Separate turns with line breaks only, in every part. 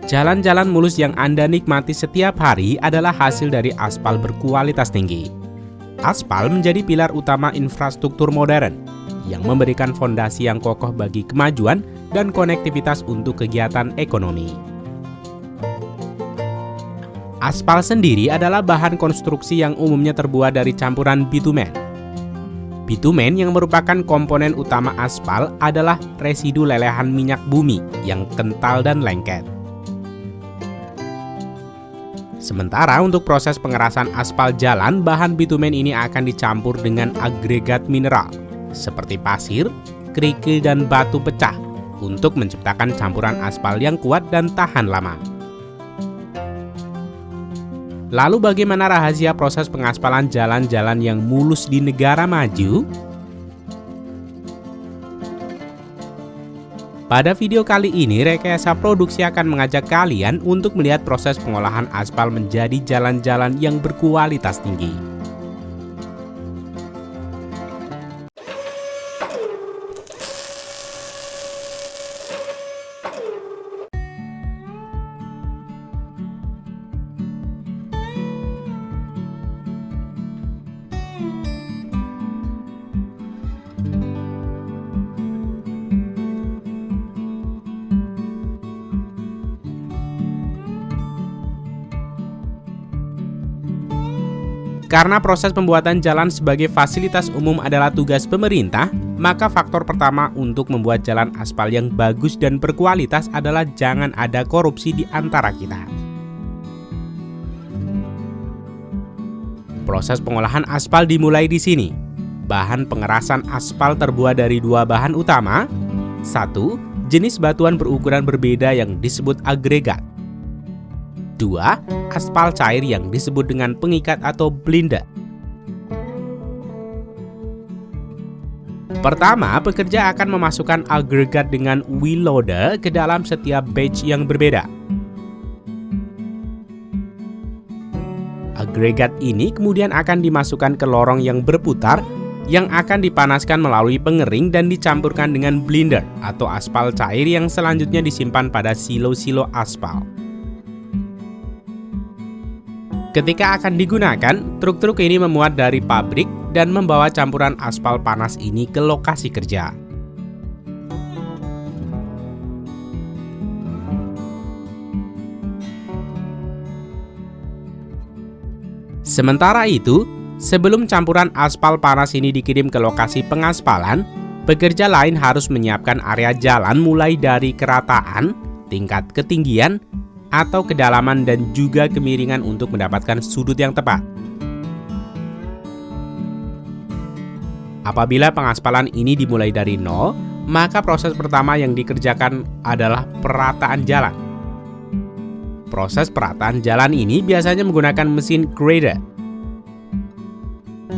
Jalan-jalan mulus yang Anda nikmati setiap hari adalah hasil dari aspal berkualitas tinggi. Aspal menjadi pilar utama infrastruktur modern yang memberikan fondasi yang kokoh bagi kemajuan dan konektivitas untuk kegiatan ekonomi. Aspal sendiri adalah bahan konstruksi yang umumnya terbuat dari campuran bitumen. Bitumen yang merupakan komponen utama aspal adalah residu lelehan minyak bumi yang kental dan lengket. Sementara untuk proses pengerasan aspal jalan, bahan bitumen ini akan dicampur dengan agregat mineral seperti pasir, kerikil, dan batu pecah untuk menciptakan campuran aspal yang kuat dan tahan lama. Lalu bagaimana rahasia proses pengaspalan jalan-jalan yang mulus di negara maju? Pada video kali ini, Rekayasa Produksi akan mengajak kalian untuk melihat proses pengolahan aspal menjadi jalan-jalan yang berkualitas tinggi. Karena proses pembuatan jalan sebagai fasilitas umum adalah tugas pemerintah, maka faktor pertama untuk membuat jalan aspal yang bagus dan berkualitas adalah jangan ada korupsi di antara kita. Proses pengolahan aspal dimulai di sini. Bahan pengerasan aspal terbuat dari dua bahan utama. 1. Jenis batuan berukuran berbeda yang disebut agregat. 2. Aspal cair yang disebut dengan pengikat atau blinder. Pertama, pekerja akan memasukkan agregat dengan wheel loader ke dalam setiap batch yang berbeda. Agregat ini kemudian akan dimasukkan ke lorong yang berputar yang akan dipanaskan melalui pengering dan dicampurkan dengan blinder atau aspal cair yang selanjutnya disimpan pada silo-silo aspal. Ketika akan digunakan, truk-truk ini memuat dari pabrik dan membawa campuran aspal panas ini ke lokasi kerja. Sementara itu, sebelum campuran aspal panas ini dikirim ke lokasi pengaspalan, pekerja lain harus menyiapkan area jalan mulai dari kerataan, tingkat ketinggian, atau kedalaman dan juga kemiringan untuk mendapatkan sudut yang tepat. Apabila pengaspalan ini dimulai dari nol, maka proses pertama yang dikerjakan adalah perataan jalan. Proses perataan jalan ini biasanya menggunakan mesin grader.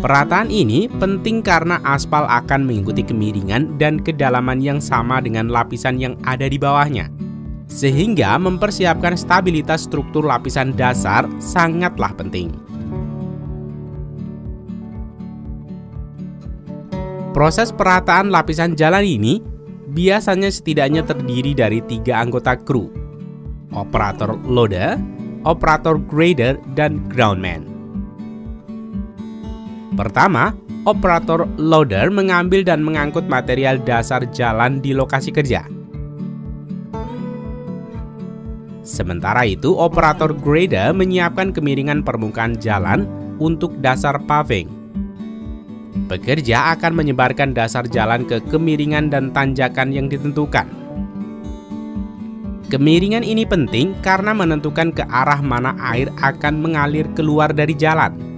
Perataan ini penting karena aspal akan mengikuti kemiringan dan kedalaman yang sama dengan lapisan yang ada di bawahnya. Sehingga mempersiapkan stabilitas struktur lapisan dasar sangatlah penting. Proses perataan lapisan jalan ini biasanya setidaknya terdiri dari 3 anggota kru: operator loader, operator grader, dan groundman. Pertama, operator loader mengambil dan mengangkut material dasar jalan di lokasi kerja. Sementara itu, operator grader menyiapkan kemiringan permukaan jalan untuk dasar paving. Pekerja akan menyebarkan dasar jalan ke kemiringan dan tanjakan yang ditentukan. Kemiringan ini penting karena menentukan ke arah mana air akan mengalir keluar dari jalan.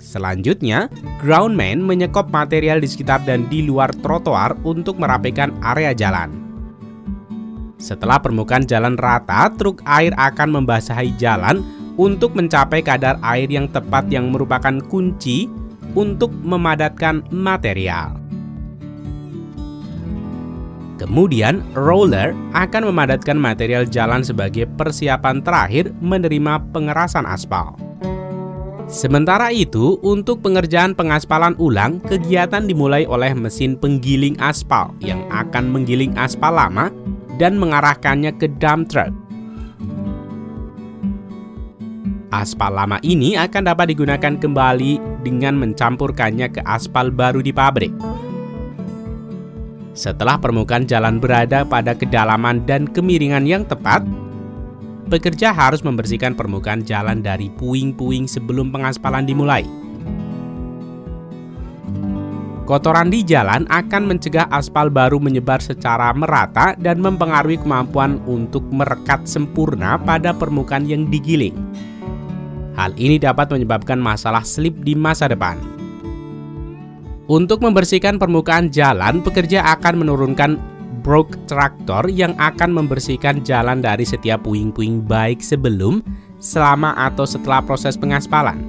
Selanjutnya, groundman menyekop material di sekitar dan di luar trotoar untuk merapikan area jalan. Setelah permukaan jalan rata, truk air akan membasahi jalan untuk mencapai kadar air yang tepat yang merupakan kunci untuk memadatkan material. Kemudian, roller akan memadatkan material jalan sebagai persiapan terakhir menerima pengerasan aspal. Sementara itu, untuk pengerjaan pengaspalan ulang, kegiatan dimulai oleh mesin penggiling aspal yang akan menggiling aspal lama dan mengarahkannya ke dump truck. Aspal lama ini akan dapat digunakan kembali dengan mencampurkannya ke aspal baru di pabrik. Setelah permukaan jalan berada pada kedalaman dan kemiringan yang tepat, pekerja harus membersihkan permukaan jalan dari puing-puing sebelum pengaspalan dimulai. Kotoran di jalan akan mencegah aspal baru menyebar secara merata dan mempengaruhi kemampuan untuk merekat sempurna pada permukaan yang digiling. Hal ini dapat menyebabkan masalah slip di masa depan. Untuk membersihkan permukaan jalan, pekerja akan menurunkan broke traktor yang akan membersihkan jalan dari setiap puing-puing baik sebelum, selama, atau setelah proses pengaspalan.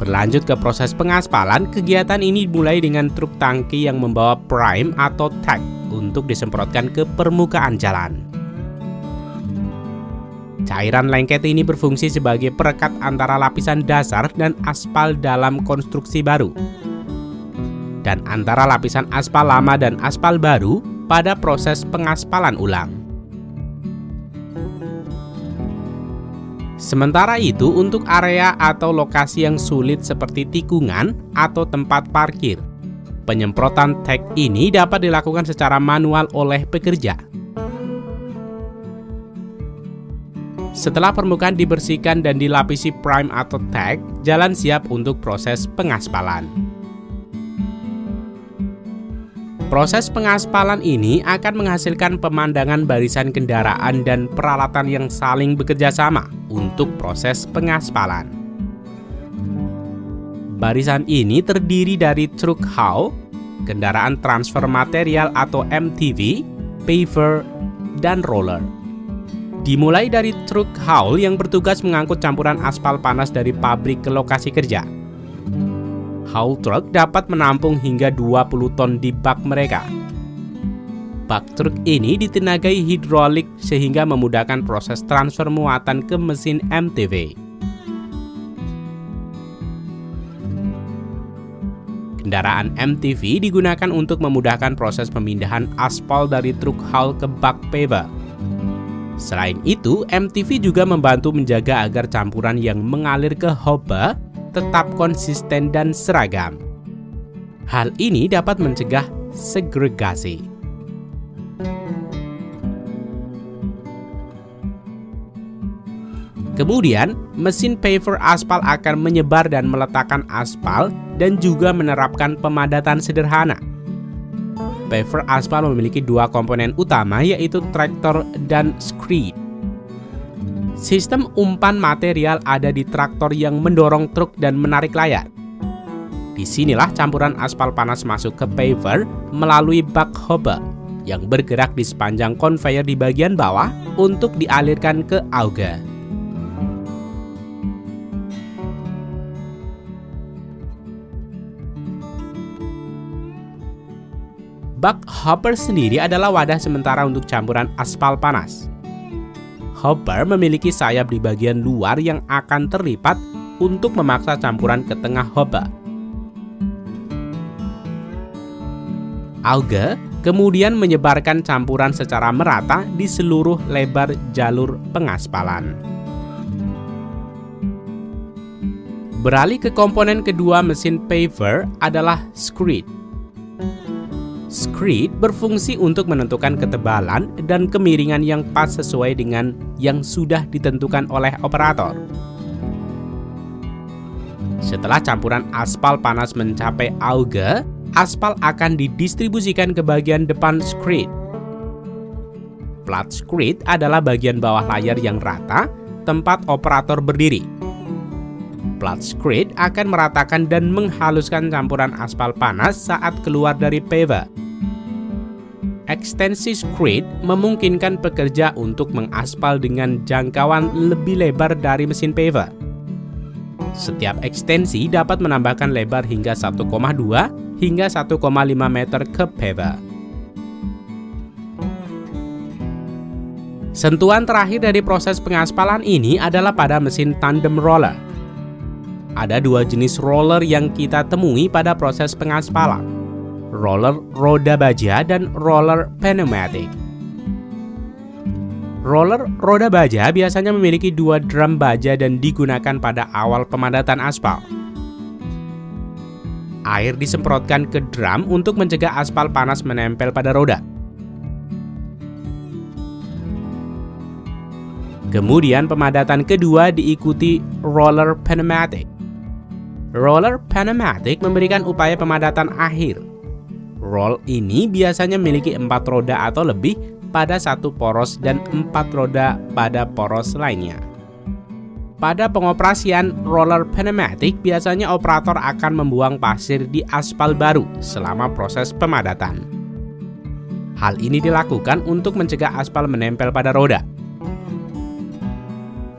Berlanjut ke proses pengaspalan, kegiatan ini dimulai dengan truk tangki yang membawa prime atau tack untuk disemprotkan ke permukaan jalan. Cairan lengket ini berfungsi sebagai perekat antara lapisan dasar dan aspal dalam konstruksi baru, dan antara lapisan aspal lama dan aspal baru pada proses pengaspalan ulang. Sementara itu, untuk area atau lokasi yang sulit seperti tikungan atau tempat parkir, penyemprotan tack ini dapat dilakukan secara manual oleh pekerja. Setelah permukaan dibersihkan dan dilapisi prime atau tack, jalan siap untuk proses pengaspalan. Proses pengaspalan ini akan menghasilkan pemandangan barisan kendaraan dan peralatan yang saling bekerja sama untuk proses pengaspalan. Barisan ini terdiri dari truk haul, kendaraan transfer material atau MTV, paver, dan roller. Dimulai dari truk haul yang bertugas mengangkut campuran aspal panas dari pabrik ke lokasi kerja. Haul truck dapat menampung hingga 20 ton di bak mereka. Bak truk ini ditenagai hidrolik sehingga memudahkan proses transfer muatan ke mesin MTV. Kendaraan MTV digunakan untuk memudahkan proses pemindahan aspal dari truk haul ke bak paver. Selain itu, MTV juga membantu menjaga agar campuran yang mengalir ke hopper tetap konsisten dan seragam. Hal ini dapat mencegah segregasi. Kemudian, mesin paver aspal akan menyebar dan meletakkan aspal dan juga menerapkan pemadatan sederhana. Paver aspal memiliki dua komponen utama, yaitu traktor dan skreed. Sistem umpan material ada di traktor yang mendorong truk dan menarik layar. Disinilah campuran aspal panas masuk ke paver melalui bak hopper yang bergerak di sepanjang conveyor di bagian bawah untuk dialirkan ke auger. Bak hopper sendiri adalah wadah sementara untuk campuran aspal panas. Hopper memiliki sayap di bagian luar yang akan terlipat untuk memaksa campuran ke tengah hopper. Auger kemudian menyebarkan campuran secara merata di seluruh lebar jalur pengaspalan. Beralih ke komponen kedua mesin paver adalah skreed. Skreed berfungsi untuk menentukan ketebalan dan kemiringan yang pas sesuai dengan yang sudah ditentukan oleh operator. Setelah campuran aspal panas mencapai auger, aspal akan didistribusikan ke bagian depan skreed. Plat skreed adalah bagian bawah layar yang rata, tempat operator berdiri. Plat skreed akan meratakan dan menghaluskan campuran aspal panas saat keluar dari paver. Ekstensi skreed memungkinkan pekerja untuk mengaspal dengan jangkauan lebih lebar dari mesin paver. Setiap ekstensi dapat menambahkan lebar hingga 1,2 hingga 1,5 meter ke paver. Sentuhan terakhir dari proses pengaspalan ini adalah pada mesin tandem roller. Ada dua jenis roller yang kita temui pada proses pengaspalan, roller roda baja dan roller pneumatik. Roller roda baja biasanya memiliki dua drum baja dan digunakan pada awal pemadatan aspal. Air disemprotkan ke drum untuk mencegah aspal panas menempel pada roda. Kemudian pemadatan kedua diikuti roller pneumatik. Roller pneumatik memberikan upaya pemadatan akhir. Roll ini biasanya memiliki 4 roda atau lebih pada satu poros dan 4 roda pada poros lainnya. Pada pengoperasian roller pneumatik, biasanya operator akan membuang pasir di aspal baru selama proses pemadatan. Hal ini dilakukan untuk mencegah aspal menempel pada roda.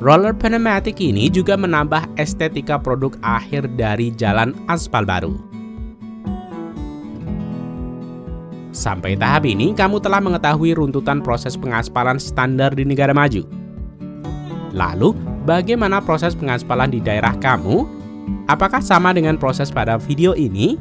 Roller pneumatik ini juga menambah estetika produk akhir dari jalan aspal baru. Sampai tahap ini, kamu telah mengetahui runtutan proses pengaspalan standar di negara maju. Lalu, bagaimana proses pengaspalan di daerah kamu? Apakah sama dengan proses pada video ini?